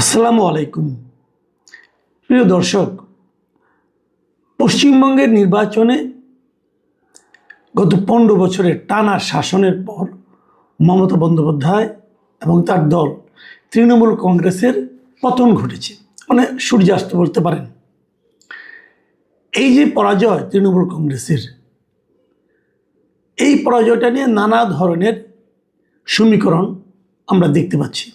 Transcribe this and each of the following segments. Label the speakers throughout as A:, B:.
A: আসসালামু আলাইকুম। প্রিয় দর্শক, পশ্চিমবঙ্গের নির্বাচনে গত 15 বছরের টানা শাসনের পর মমতা বন্দ্যোপাধ্যায় এবং তার দল তৃণমূল কংগ্রেসের পতন ঘটেছে, মানে সূর্যাস্ত বলতে পারেন। এই যে পরাজয় তৃণমূল কংগ্রেসের, এই পরাজয়টা নিয়ে নানা ধরনের সমীকরণ আমরা দেখতে পাচ্ছি।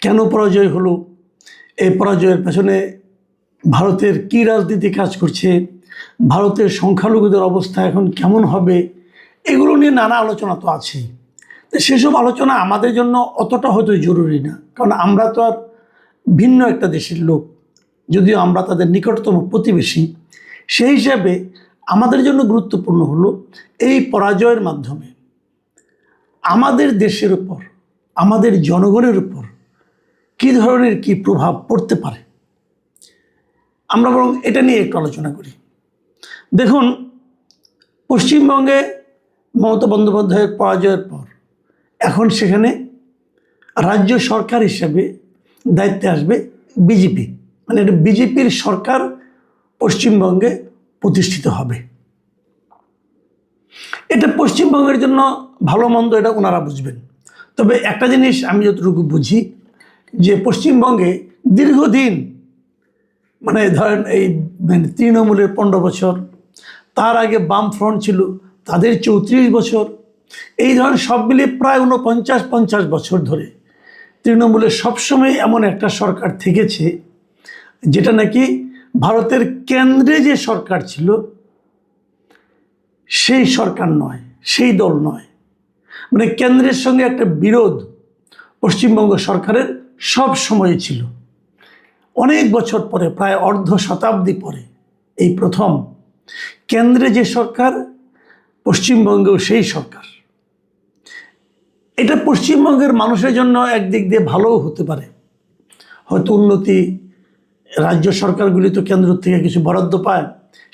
A: কেন পরাজয় হলো, এই পরাজয়ের পেছনে ভারতের কী রাজনীতি কাজ করছে, ভারতের সংখ্যালঘুদের অবস্থা এখন কেমন হবে, এগুলো নিয়ে নানা আলোচনা তো আছেই। সেসব আলোচনা আমাদের জন্য অতটা হয়তো জরুরি না, কারণ আমরা তো আর ভিন্ন একটা দেশের লোক, যদিও আমরা তাদের নিকটতম প্রতিবেশী। সেই হিসাবে আমাদের জন্য গুরুত্বপূর্ণ হলো এই পরাজয়ের মাধ্যমে আমাদের দেশের উপর, আমাদের জনগণের উপর কী ধরনের কী প্রভাব পড়তে পারে, আমরা বরং এটা নিয়ে একটু আলোচনা করি। দেখুন, পশ্চিমবঙ্গে মমতা বন্দ্যোপাধ্যায়ের পরাজয়ের পর এখন সেখানে রাজ্য সরকার হিসেবে দায়িত্বে আসবে বিজেপি, মানে এটা বিজেপির সরকার পশ্চিমবঙ্গে প্রতিষ্ঠিত হবে। এটা পশ্চিমবঙ্গের জন্য ভালো মন্দ এটা ওনারা বুঝবেন। তবে একটা জিনিস আমি যতটুকু বুঝি, যে পশ্চিমবঙ্গে দীর্ঘদিন, মানে ধরেন এই তৃণমূলের 15 বছর, তার আগে বামফ্রন্ট ছিল তাদের 34 বছর, এই ধরনের সব মিলিয়ে প্রায় 49-50 বছর ধরে তৃণমূলের সবসময় এমন একটা সরকার থেকেছে যেটা নাকি ভারতের কেন্দ্রে যে সরকার ছিল সেই সরকার নয়, সেই দল নয়। মানে কেন্দ্রের সঙ্গে একটা বিরোধ পশ্চিমবঙ্গ সরকারের সব সময় ছিল। অনেক বছর পরে, প্রায় অর্ধ শতাব্দী পরে এই প্রথম কেন্দ্রে যে সরকার, পশ্চিমবঙ্গেও সেই সরকার। এটা পশ্চিমবঙ্গের মানুষের জন্য একদিক দিয়ে ভালোও হতে পারে, হয়তো উন্নতি, রাজ্য সরকারগুলি তো কেন্দ্র থেকে কিছু বরাদ্দ পায়,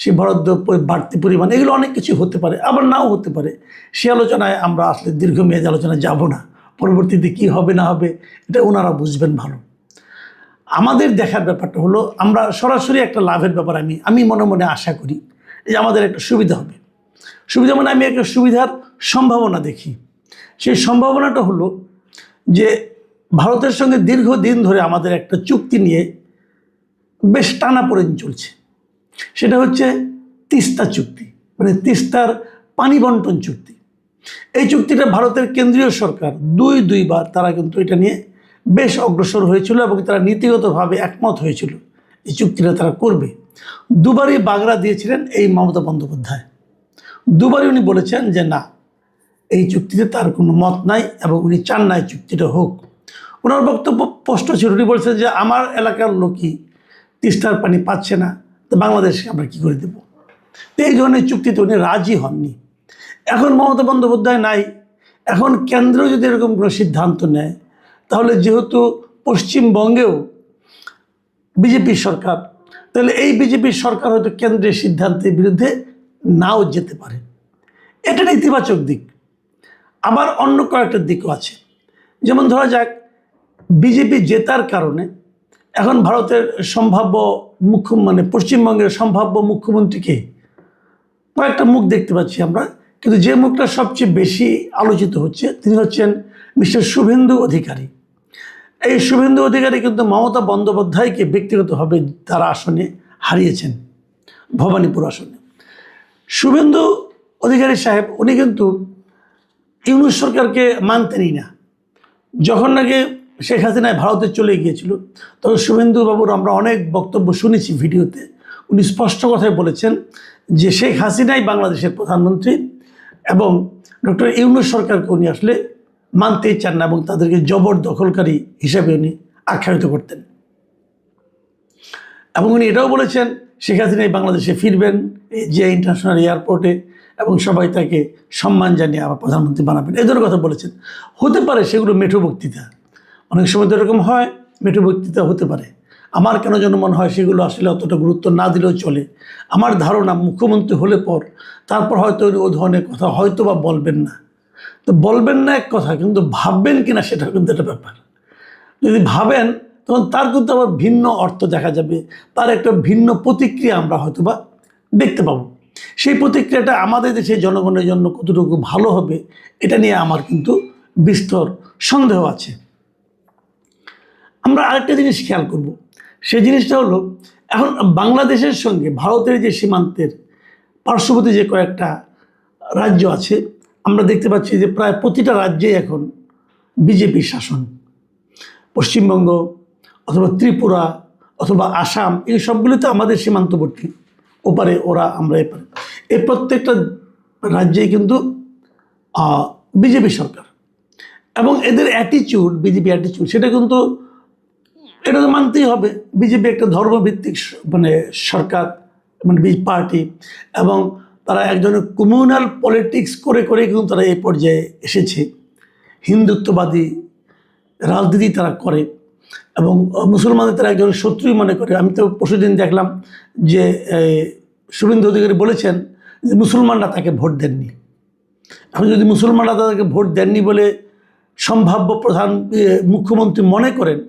A: সেই বরাদ্দ বাড়তি পরিমাণ, এগুলো অনেক কিছু হতে পারে, আবার নাও হতে পারে। সে আলোচনায় আমরা আসলে দীর্ঘমেয়াদী আলোচনায় যাব না। পরবর্তীতে কি হবে না হবে এটা ওনারা বুঝবেন ভালো। আমাদের দেখার ব্যাপারটা হলো, আমরা সরাসরি একটা লাভের ব্যাপার আমি মনে মনে আশা করি যে আমাদের একটা সুবিধা হবে। সুবিধা মানে আমি একটা সুবিধার সম্ভাবনা দেখি। সেই সম্ভাবনাটা হলো যে ভারতের সঙ্গে দীর্ঘদিন ধরে আমাদের একটা চুক্তি নিয়ে বেশ টানাপোড়েন চলছে। সেটা হচ্ছে তিস্তা চুক্তি, মানে তিস্তার পানি বন্টন চুক্তি। এই চুক্তিটা ভারতের কেন্দ্রীয় সরকার দুইবার তারা কিন্তু এটা নিয়ে বেশ অগ্রসর হয়েছিল এবং তারা নীতিগতভাবে একমত হয়েছিল এই চুক্তিটা তারা করবে। দুবারই বাগড়া দিয়েছিলেন এই মমতা বন্দ্যোপাধ্যায়। দুবারই উনি বলেছেন যে না, এই চুক্তিতে তার কোনো মত নাই এবং উনি চান না এই চুক্তিটা হোক। ওনার বক্তব্য স্পষ্ট ছিল, উনি বলছেন যে আমার এলাকার লোকই তিস্তার পানি পাচ্ছে না, তো বাংলাদেশকে আমরা কী করে দেব। তো এই ধরনের চুক্তিতে উনি রাজি হননি। এখন মমতা বন্দ্যোপাধ্যায় নাই, এখন কেন্দ্র যদি এরকম কোনো সিদ্ধান্ত নেয়, তাহলে যেহেতু পশ্চিমবঙ্গেও বিজেপির সরকার, তাহলে এই বিজেপির সরকার হয়তো কেন্দ্রের সিদ্ধান্তের বিরুদ্ধে নাও যেতে পারে। এটা ইতিবাচক দিক। আবার অন্য কয়েকটা দিকও আছে। যেমন ধরা যাক, বিজেপি জেতার কারণে এখন ভারতের সম্ভাব্য মানে পশ্চিমবঙ্গের সম্ভাব্য মুখ্যমন্ত্রীকে কয়েকটা মুখ দেখতে পাচ্ছি আমরা, কিন্তু যে মুখটা সবচেয়ে বেশি আলোচিত হচ্ছে তিনি হচ্ছেন মিস্টার শুভেন্দু অধিকারী। এই শুভেন্দু অধিকারী কিন্তু মমতা বন্দ্যোপাধ্যায়কে ব্যক্তিগতভাবে তার আসনে হারিয়েছেন, ভবানীপুর আসনে। শুভেন্দু অধিকারী সাহেব উনি কিন্তু ইউনূস সরকারকে মানতেনই না। যখন নাকি শেখ হাসিনায় ভারতে চলে গিয়েছিল, তখন শুভেন্দু বাবুর আমরা অনেক বক্তব্য শুনেছি ভিডিওতে। উনি স্পষ্ট কথায় বলেছেন যে শেখ হাসিনাই বাংলাদেশের প্রধানমন্ত্রী এবং ডক্টর ইউনূস সরকারকে উনি আসলে মানতেই চান না এবং তাদেরকে জবরদখলকারী হিসাবে উনি আখ্যায়িত করতেন। এবং উনি এটাও বলেছেন শেখ হাসিনাই বাংলাদেশে ফিরবেন যে ইন্টারন্যাশনাল এয়ারপোর্টে, এবং সবাই তাকে সম্মান জানিয়ে আবার প্রধানমন্ত্রী বানাবেন, এই ধরনের কথা বলেছেন। হতে পারে সেগুলো মেঠো বক্তৃতা, অনেক সময় তো এরকম হয়, মেঠো বক্তৃতা হতে পারে। আমার কেন যেন মনে হয় সেগুলো আসলে অতটা গুরুত্ব না দিলেও চলে। আমার ধারণা মুখ্যমন্ত্রী হলে পর তারপর হয়তো ও ধরনের কথা হয়তো বা বলবেন না। তো বলবেন না এক কথা, কিন্তু ভাববেন কিনা সেটা কিন্তু একটা ব্যাপার। যদি ভাবেন তখন তার কিন্তু আবার ভিন্ন অর্থ দেখা যাবে, তার একটা ভিন্ন প্রতিক্রিয়া আমরা হয়তোবা দেখতে পাবো। সেই প্রতিক্রিয়াটা আমাদের দেশের জনগণের জন্য কতটুকু ভালো হবে এটা নিয়ে আমার কিন্তু বিস্তর সন্দেহ আছে। আমরা আরেকটা জিনিস খেয়াল করব, সেই জিনিসটা হলো এখন বাংলাদেশের সঙ্গে ভারতের যে সীমান্তের পার্শ্ববর্তী যে কয়েকটা রাজ্য আছে, আমরা দেখতে পাচ্ছি যে প্রায় প্রতিটা রাজ্যেই এখন বিজেপির শাসন। পশ্চিমবঙ্গ অথবা ত্রিপুরা অথবা আসাম, এই সবগুলিতে আমাদের সীমান্তবর্তী, ওপারে ওরা আমরা এপারে, এই প্রত্যেকটা রাজ্যেই কিন্তু বিজেপি সরকার। এবং এদের অ্যাটিচিউড, বিজেপি অ্যাটিচিউড, সেটা কিন্তু এটা তো মানতেই হবে। বিজেপি একটা ধর্মভিত্তিক সরকার, পার্টি, এবং তারা এক ধরনের কমিউনাল পলিটিক্স করে করে কিন্তু তারা এই পর্যায়ে এসেছে। হিন্দুত্ববাদী রাজনীতি তারা করে এবং মুসলমানদের তারা একজন শত্রুই মনে করে। আমি তো পরশুদিন দেখলাম যে শুভেন্দু অধিকারী বলেছেন যে মুসলমানরা তাকে ভোট দেননি। এখন যদি মুসলমানরা তাদেরকে ভোট দেননি বলে সম্ভাব্য প্রধান মুখ্যমন্ত্রী মনে করেন,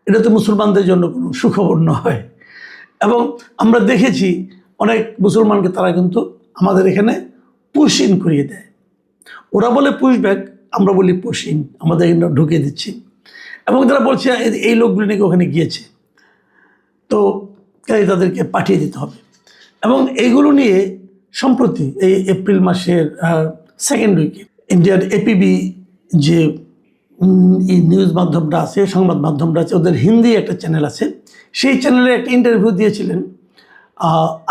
A: এটা তো মুসলমানদের জন্য কোনো সুখবর নয়। এবং আমরা দেখেছি অনেক মুসলমানকে তারা কিন্তু আমাদের এখানে পুশ ইন করিয়ে দেয়। ওরা বলে পুশ ব্যাক, আমরা বলি পুশ ইন, আমাদের এখানে ঢুকিয়ে দিচ্ছি। এবং তারা বলছে এই লোকগুলি নাকি ওখানে গিয়েছে, তো তাদেরকে পাঠিয়ে দিতে হবে। এবং এইগুলো নিয়ে সম্প্রতি এই এপ্রিল মাসের সেকেন্ড উইকে ইন্ডিয়ার এপিবি যে নিউজ মাধ্যমটা আছে, সংবাদ মাধ্যমটা আছে, ওদের হিন্দি একটা চ্যানেল আছে, সেই চ্যানেলে একটা ইন্টারভিউ দিয়েছিলেন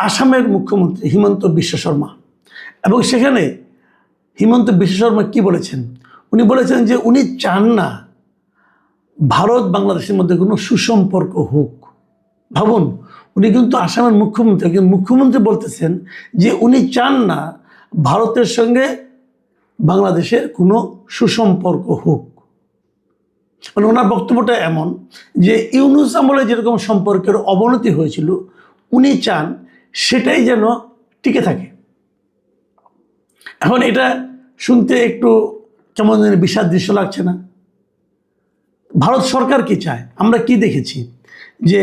A: আসামের মুখ্যমন্ত্রী হিমন্ত বিশ্ব শর্মা। এবং সেখানে হিমন্ত বিশ্ব শর্মা কী বলেছেন? উনি বলেছেন যে উনি চান না ভারত বাংলাদেশের মধ্যে কোনো সুসম্পর্ক হোক। ভাবুন, উনি কিন্তু আসামের মুখ্যমন্ত্রী, কিন্তু মুখ্যমন্ত্রী বলতেছেন যে উনি চান না ভারতের সঙ্গে বাংলাদেশের কোনো সুসম্পর্ক হোক। মানে ওনার বক্তব্যটা এমন যে ইউনূস আমলে যেরকম সম্পর্কের অবনতি হয়েছিল, উনি চান সেটাই যেন টিকে থাকে। এখন এটা শুনতে একটু কেমন যেন বিষাদ দৃশ্য লাগছে না? ভারত সরকার কি চায়? আমরা কি দেখেছি যে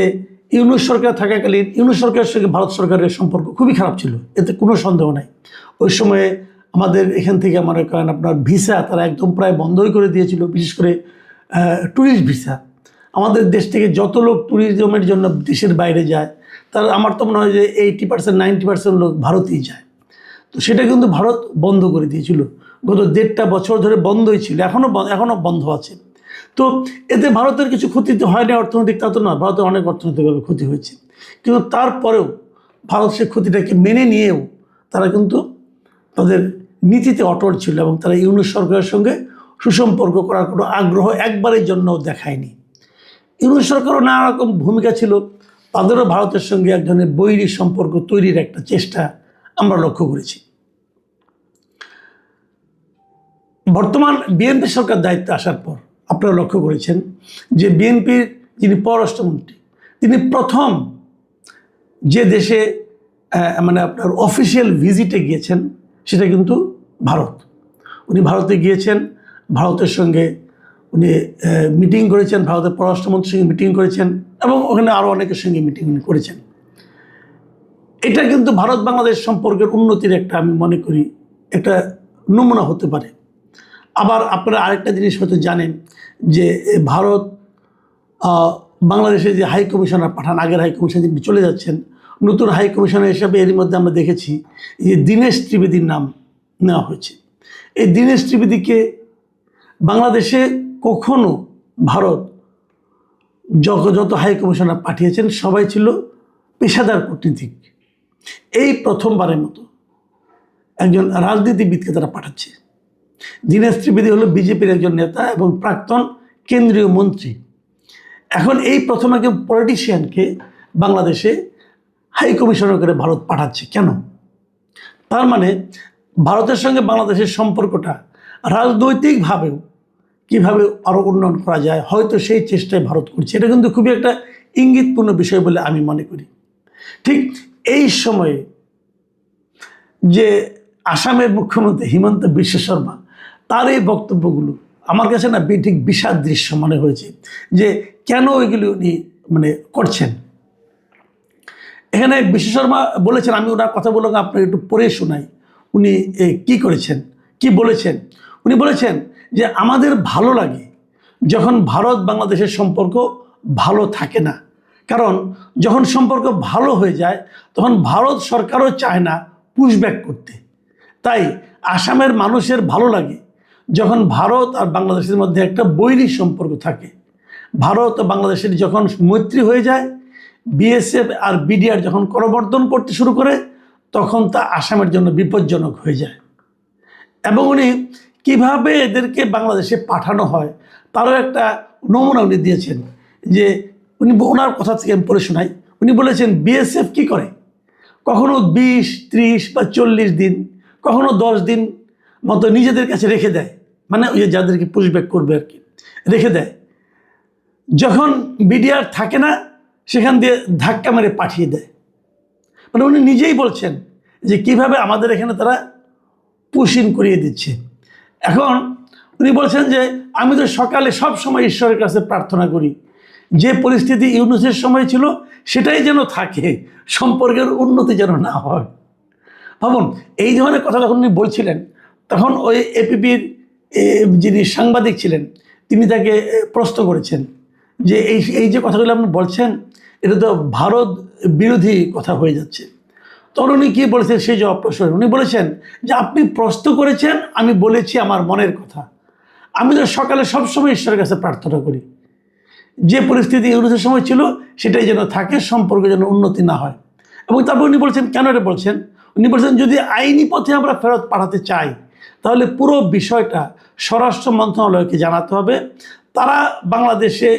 A: ইউনূস সরকার থাকাকালীন ইউনূস সরকারের সঙ্গে ভারত সরকারের সম্পর্ক খুবই খারাপ ছিল, এতে কোনো সন্দেহ নাই। ওই সময়ে আমাদের এখান থেকে মনে করেন আপনার ভিসা তারা একদম প্রায় বন্ধই করে দিয়েছিল, বিশেষ করে ট্যুরিস্ট ভিসা। আমাদের দেশ থেকে যত লোক ট্যুরিজমের জন্য দেশের বাইরে যায়, তার আমার তো মনে হয় যে 80% 90% লোক ভারতেই যায়। তো সেটা কিন্তু ভারত বন্ধ করে দিয়েছিল, গত 1.5 বছর ধরে বন্ধই ছিল, এখনও বন্ধ আছে। তো এতে ভারতের কিছু ক্ষতি তো হয় না অর্থনৈতিক, তা তো নয়, ভারতের অনেক অর্থনৈতিকভাবে ক্ষতি হয়েছে। কিন্তু তারপরেও ভারত সে ক্ষতিটাকে মেনে নিয়েও তারা কিন্তু তাদের নীতিতে অটল ছিল এবং তারা ইউনূস সরকারের সঙ্গে সুসম্পর্ক করার কোনো আগ্রহ একবারের জন্য দেখায়নি। ইউনূস সরকারও নানা রকম ভূমিকা ছিল, তাদেরও ভারতের সঙ্গে এক ধরনের বৈরী সম্পর্ক তৈরির একটা চেষ্টা আমরা লক্ষ্য করেছি। বর্তমান বিএনপি সরকার দায়িত্বে আসার পর আপনারা লক্ষ্য করেছেন যে বিএনপির যিনি পররাষ্ট্রমন্ত্রী, তিনি প্রথম যে দেশে আপনার অফিসিয়াল ভিজিটে গিয়েছেন সেটা কিন্তু ভারত। উনি ভারতে গিয়েছেন, ভারতের সঙ্গে উনি মিটিং করেছেন, ভারতের পররাষ্ট্রমন্ত্রীর সঙ্গে মিটিং করেছেন এবং ওখানে আরও অনেকের সঙ্গে মিটিং করেছেন। এটা কিন্তু ভারত বাংলাদেশ সম্পর্কের উন্নতির একটা, আমি মনে করি, একটা নমুনা হতে পারে। আবার আপনারা আরেকটা জিনিস হয়তো জানেন যে ভারত বাংলাদেশে যে হাই কমিশনার পাঠান, আগের হাই কমিশনার যিনি চলে যাচ্ছেন, নতুন হাই কমিশনার হিসাবে এরই মধ্যে আমরা দেখেছি যে দীনেশ ত্রিবেদীর নাম নেওয়া হয়েছে। এই দীনেশ ত্রিবেদীকে বাংলাদেশে কখনো ভারত যত হাই কমিশনার পাঠিয়েছেন সবাই ছিল পেশাদার কূটনীতিক। এই প্রথমবারের মতো একজন রাজনীতিবিদকে তারা পাঠাচ্ছে। দীনেশ ত্রিবেদী হলো বিজেপির একজন নেতা এবং প্রাক্তন কেন্দ্রীয় মন্ত্রী। এখন এই প্রথম একজন পলিটিশিয়ানকে বাংলাদেশে হাই কমিশনার করে ভারত পাঠাচ্ছে কেন? তার মানে ভারতের সঙ্গে বাংলাদেশের সম্পর্কটা রাজনৈতিকভাবেও কীভাবে আরও উন্নয়ন করা যায়, হয়তো সেই চেষ্টায় ভারত করছে। এটা কিন্তু খুবই একটা ইঙ্গিতপূর্ণ বিষয় বলে আমি মনে করি। ঠিক এই সময়ে যে আসামের মুখ্যমন্ত্রী হিমন্ত বিশ্ব শর্মা, তার এই বক্তব্যগুলো আমার কাছে না ঠিক বিষাদ দৃশ্য মনে হয়েছে যে কেন এগুলি উনি মানে করছেন। এখানে বিশ্ব শর্মা বলেছেন, আমি ওনার কথা বললাম আপনাকে একটু পড়ে শোনাই উনি কি করেছেন, কি বলেছেন। উনি বলেছেন যে আমাদের ভালো লাগে যখন ভারত বাংলাদেশের সম্পর্ক ভালো থাকে না, কারণ যখন সম্পর্ক ভালো হয়ে যায় তখন ভারত সরকারও চায় না পুশব্যাক করতে। তাই আসামের মানুষের ভালো লাগে যখন ভারত আর বাংলাদেশের মধ্যে একটা বৈরী সম্পর্ক থাকে। ভারত ও বাংলাদেশের যখন মৈত্রী হয়ে যায়, বিএসএফ আর বিডিআর যখন করমর্দন করতে শুরু করে, তখন তা আসামের জন্য বিপজ্জনক হয়ে যায়। এবং উনি কীভাবে এদেরকে বাংলাদেশে পাঠানো হয় তারও একটা নমুনা উনি দিয়েছেন। যে উনি ওনার কথা থেকে আমি পড়ে শোনাই। উনি বলেছেন বিএসএফ কি করে, কখনো 20, 30 বা 40 দিন, কখনো 10 দিন মতো নিজেদের কাছে রেখে দেয়, মানে ওই যাদেরকে পুশব্যাক করবে আর কি, রেখে দেয়। যখন বিডিআর থাকে না সেখান দিয়ে ধাক্কা মেরে পাঠিয়ে দেয়। মানে উনি নিজেই বলছেন যে কিভাবে আমাদের এখানে তারা পুশিন করিয়ে দিচ্ছে। এখন উনি বলছেন যে আমি তো সকালে সব সময় ঈশ্বরের কাছে প্রার্থনা করি যে পরিস্থিতি ইউনূসের সময় ছিল সেটাই যেন থাকে, সম্পর্কের উন্নতি যেন না হয়। ভাবুন, এই ধরনের কথা যখন উনি বলছিলেন তখন ওই এপিপির যিনি সাংবাদিক ছিলেন তিনি তাকে প্রশ্ন করেছেন যে এই যে কথাগুলো আপনি বলছেন এটা তো ভারত বিরোধী কথা হয়ে যাচ্ছে। তখন উনি কী বলেছেন সেই জবাব প্রশ্ন উনি বলেছেন যে আপনি প্রশ্ন করেছেন, আমি বলেছি আমার মনের কথা। আমি তো সকালে সবসময় ঈশ্বরের কাছে প্রার্থনা করি যে পরিস্থিতি ইউনূসের সময় ছিল সেটাই যেন থাকে, সম্পর্কে যেন উন্নতি না হয়। এবং তারপর উনি বলছেন কেন এটা বলছেন, উনি বলছেন যদি আইনি পথে আমরা ফেরত পাঠাতে চাই তাহলে পুরো বিষয়টা স্বরাষ্ট্র মন্ত্রণালয়কে জানাতে হবে। তারা বাংলাদেশে